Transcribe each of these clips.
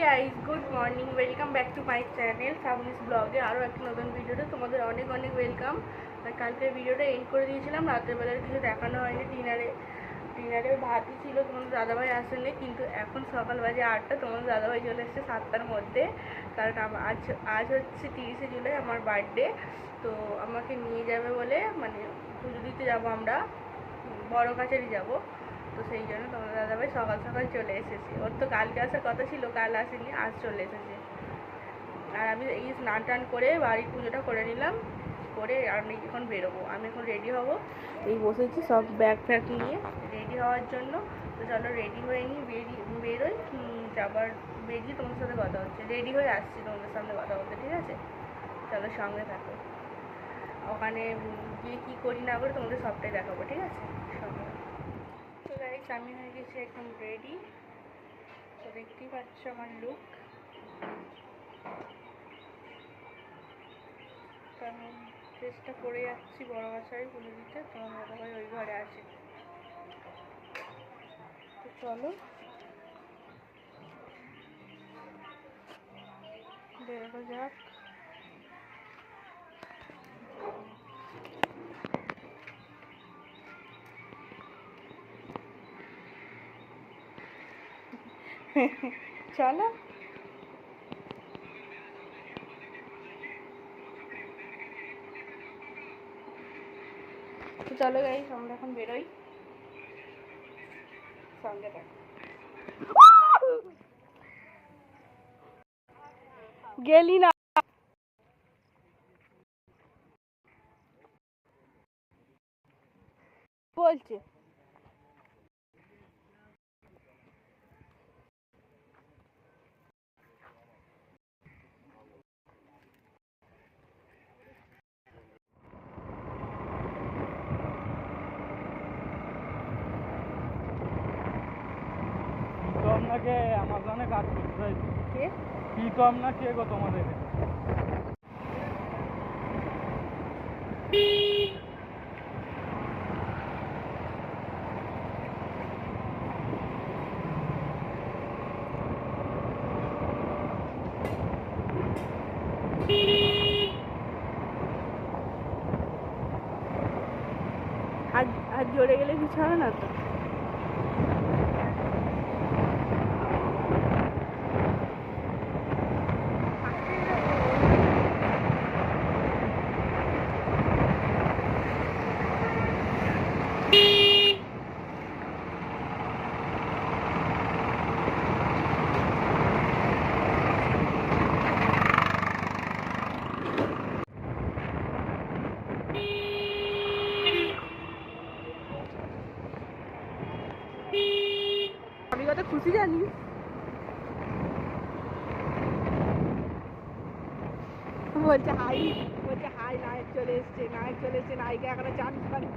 Guys, good morning, welcome back to my channel Sabnis ব্লগে। আরও একটা নতুন ভিডিওতে তোমাদের অনেক অনেক ওয়েলকাম। আর কালকের ভিডিওটা এন্ড করে দিয়েছিলাম, রাত্রেবেলার কিছু দেখানো হয়নি। ডিনারে ভাতই ছিল, তোমাদের দাদাভাই আসেনি। কিন্তু এখন সকাল বাজে 8টা, তোমাদের দাদাভাই চলে এসেছে 7টার মধ্যে। কারণ আজ হচ্ছে 30শে জুলাই, আমার বার্থডে। তো আমাকে নিয়ে যাবে বলে, মানে পুজো দিতে যাবো আমরা, বড় কাছারি যাবো। তো সেই জন্য তোমার দাদাভাই সকাল সকাল চলে এসেছে। ওর তো কালকে আসার কথা ছিল, কাল আসেনি, আজ চলে এসেছে। আর আমি এই স্নান টান করে বাড়ির পুজোটা করে নিলাম, করে আমি এখন বেরোবো। আমি এখন রেডি হব, এই বসেছি সব ব্যাগ ফ্যাগ নিয়ে রেডি হওয়ার জন্য। তো চলো রেডি হয়ে নিই, বেরোই। যাবার বেরিয়ে তোমাদের সাথে কথা হচ্ছে, রেডি হয়ে আসছি তোমাদের সামনে কথা বলতে, ঠিক আছে? চলো সঙ্গে থাকো, ওখানে গিয়ে কী করি না করে তোমাদের সবটাই দেখাবো, ঠিক আছে? সঙ্গে। তো গাইস, আমি হয়ে গেছি একদম রেডি। তো দেখতেই পাচ্ছ আমার লুক। তো আমি ড্রেসটা পরে যাচ্ছি বড় বাসায় পুজো দিতে। তোমার দাদাভাই ওই ঘরে আছে। তো চলো বেরোনো যাক। চলো। তো চলো গাইস, আমরা এখন বেরোই, সঙ্গে থাকো। গেলি না বলছে। আপনাকে আমাজনে কাজ করতে চাইছি। কে? প্রীতম না কে গো তোমাদের? হাত জোরে গেলে কিছু হবে না তো? আমি কত খুশি জানি। বলছে হাই, নায়ক চলে এসছে, নায়িকা এখনো চান্স পানি।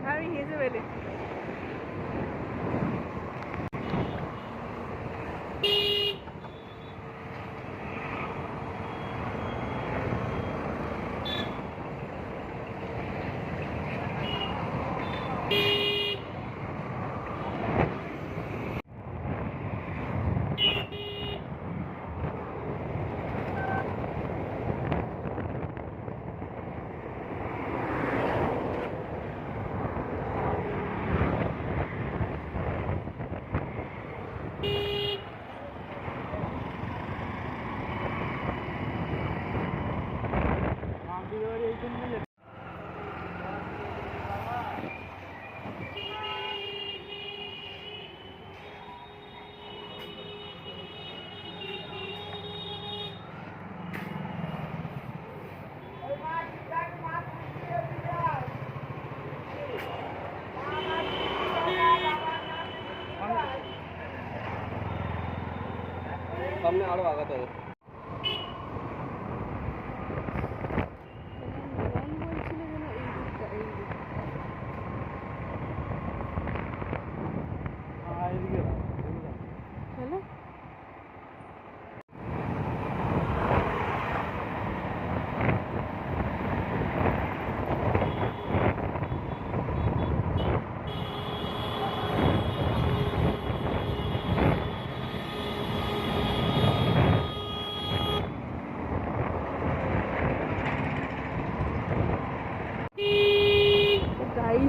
আমি হেসে ফেলেছি। সামনে আরো আগাতে হবে।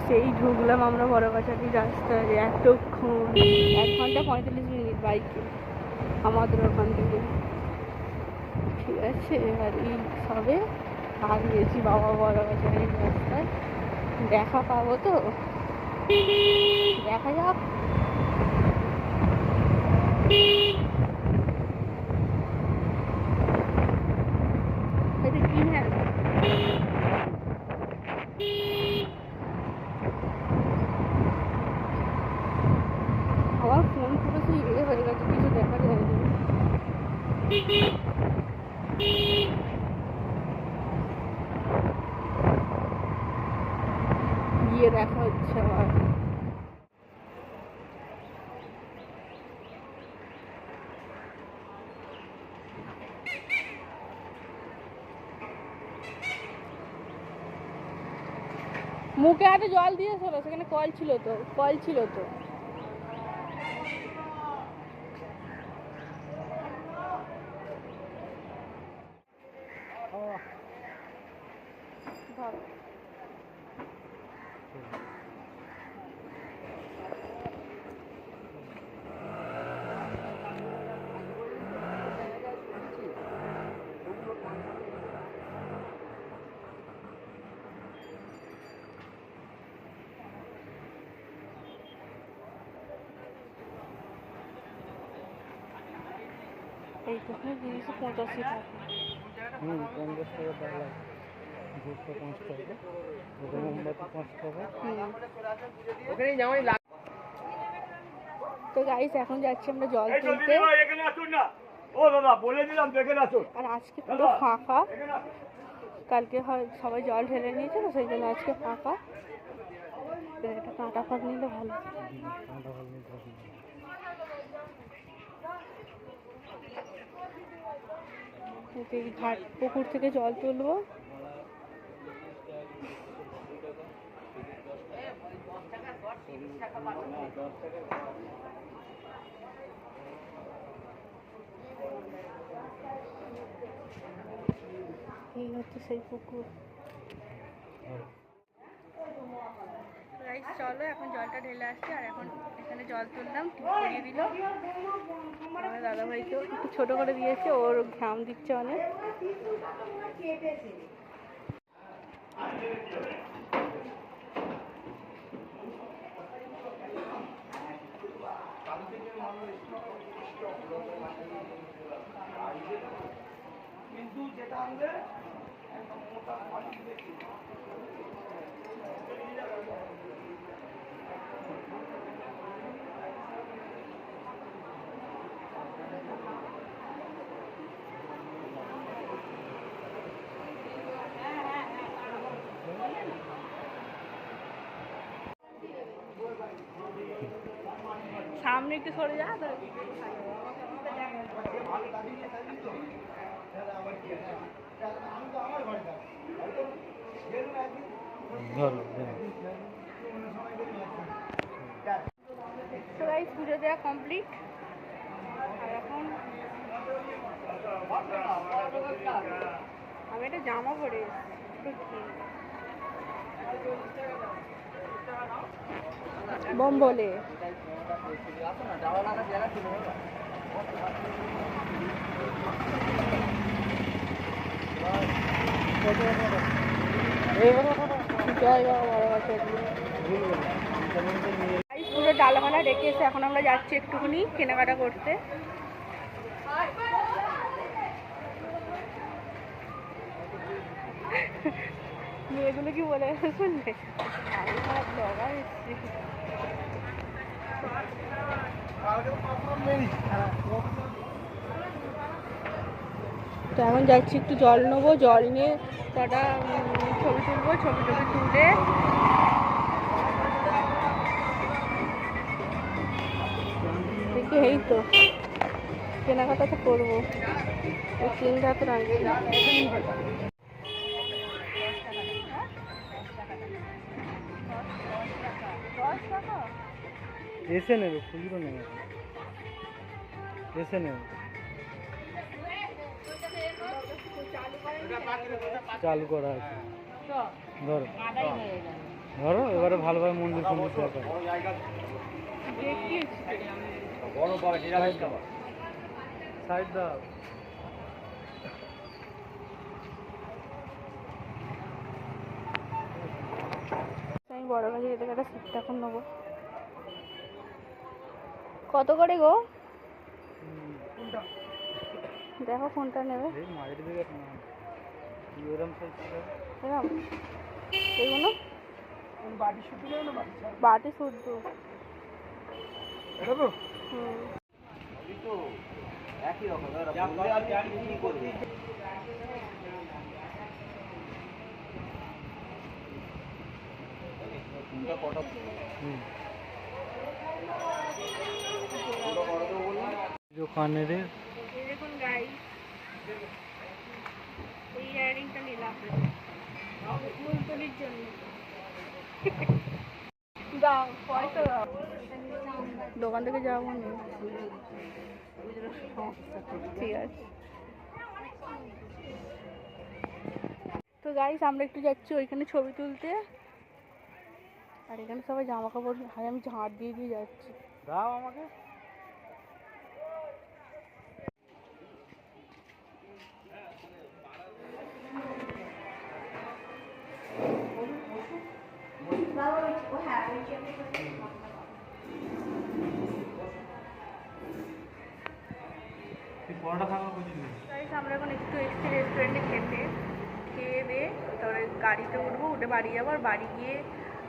সেই ঢুকলাম আমরা বড়গাছাটি রাস্তায় এতক্ষণ 1 ঘন্টা 45 মিনিট বাইকে আমাদের ওখান থেকে। ঠিক আছে, আর এই সবে আর গেছি বাবা বড়গাছাটির রাস্তায়। দেখা পাবো তো, দেখা যাক। এটা কি হ্যাঁ আমার ফোন পুরো সেই হয়ে গেছে, কিছু দেখা যায় না। গিয়ে দেখা হচ্ছে আবার। মুখে হাতে জল দিয়েছিল, সেখানে কল ছিল তো। ধর। এই দোকানে 285 টাকা। 50 টাকা ডালা, 205 টাকা, মোমবাতি 5 টাকা। তো গাইস এখন যাচ্ছি আমরা জল তুলতে। আর আজকে পুরো ফাঁকা, কালকে হয় সবাই জল ঢেলে নিয়েছে তো সেই জন্য আজকে ফাঁকা। একটা কাঁটা ফাঁক নিলে ভালো। এই ঘাট পুকুর থেকে জল তুলবো। এই হচ্ছে সেই পুকুর। চলো এখন জলটা ঢেলে আসছি, আর এখন এখানে জল তুললাম, করিয়ে দিল আমার দাদাভাইকেও একটু ছোট করে দিয়েছে, ওর ঘাম দিচ্ছে অনেক। কিন্তু যেটা আনবে সামনে একটু সরে যা। পুজো দেওয়া কমপ্লিট, আর এখন আমি একটা জামা পরে বম বলে। পুরো ডালখানা রেখে এসে এখন আমরা যাচ্ছি একটুখানি কেনাকাটা করতে। মেয়েগুলো কি বলে শুনলে, তো এখন যাচ্ছি একটু জল নেবো, জল নিয়ে কটা ছবি তুলবো, ছবি তুলে দেখি। এই তো কেনাকাটা তো করবো, চিন্তা তো রাখছি। এসে নেবে, খুচরো নেবে, এসে নেবে। চালু করা আছে, ধরো। ধরো এবারে ভালোভাবে মন্দির ফন্দির দেখা সাইড দাও। আমি বড় কাছে যেতে একটা সিট এখন নেবো। কত করে গো? দেখো কোনটা নেবে। এই মাঝের দিকে এরম সাইজ এরকম এগুলো বাটি শুদ্ধ। হুম একই রকম কি করবে কানের এই দেখুন গাইস, এই ইয়ারিংটা নিলাম ফুলতলির জন্য। দাও পয়সা দাও। দোকান থেকে যাবো না, ঠিক আছে। তো গাইস আমরা একটু যাচ্ছি ওইখানে ছবি তুলতে, আর এখানে সবাই জামা কাপড় হায় আমি ঝাঁট দিয়ে দিয়ে যাচ্ছি। দাও আমাকে। গাইস আমরা এখন একটু এসছি রেস্টুরেন্টে খেতে, খেয়ে দিয়ে তারপরে গাড়িতে উঠবো, উঠে বাড়ি যাবো। আর বাড়ি গিয়ে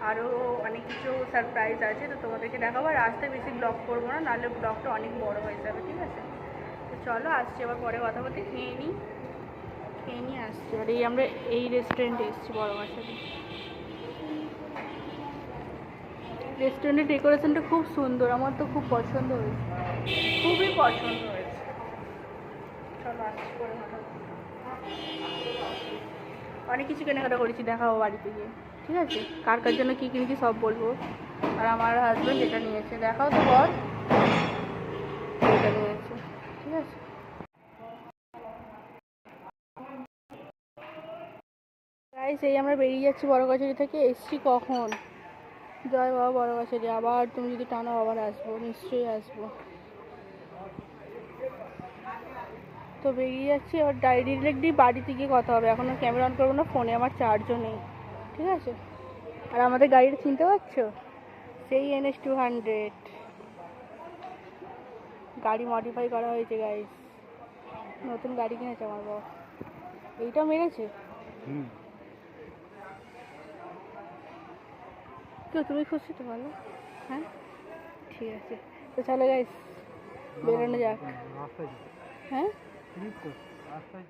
আরও অনেক কিছু সারপ্রাইজ আছে, তো তোমাদেরকে দেখাবো। আর রাস্তায় বেশি ব্লগ করবো না, নাহলে ব্লগটা অনেক বড় হয়ে যাবে, ঠিক আছে? তো চলো আসছি, আবার পরে কথা বলতে। খেয়ে নিয়ে আসছি। আর এই আমরা এই রেস্টুরেন্টে এসেছি বড় মাছের। রেস্টুরেন্টের ডেকোরেশনটা খুব সুন্দর, আমার তো খুব পছন্দ হয়েছে, খুবই পছন্দ হয়েছে। চলো আসছি পরে কথা বলবো। অনেক কিছু কেনাকাটা করেছি, দেখাবো বাড়িতে গিয়ে, ঠিক আছে? কার কার জন্য কী কিনেছি সব বলবো। আর আমার হাজব্যান্ড যেটা নিয়েছে দেখাও তো বল, যেটা নিয়েছে, ঠিক আছে? গাইস এই আমরা বেরিয়ে যাচ্ছি বড়গাছালি থেকে। এসছি কখন? জয় বাবা বড়গাছালি। আবার তুমি যদি টানো আবার আসবো, নিশ্চয়ই আসবো। তো বেরিয়ে যাচ্ছি, এবার ডাইরেক্টলি বাড়িতে গিয়ে কথা হবে। এখন আর ক্যামেরা অন করবো না, ফোনে আমার চার্জও নেই, ঠিক আছে? আর আমাদের গাড়িটা চিনতে পারছো? সেই NS200 গাড়ি মডিফাই করা হয়েছে গাইস, নতুন গাড়ি কিনেছে আমার বাবা। এইটা মেরেছে তো, তুমি খুশি তো? ভালো, হ্যাঁ ঠিক আছে। তো চলো গাইস বেরোনো যাক। রাস্তায় হ্যাঁ রাস্তায়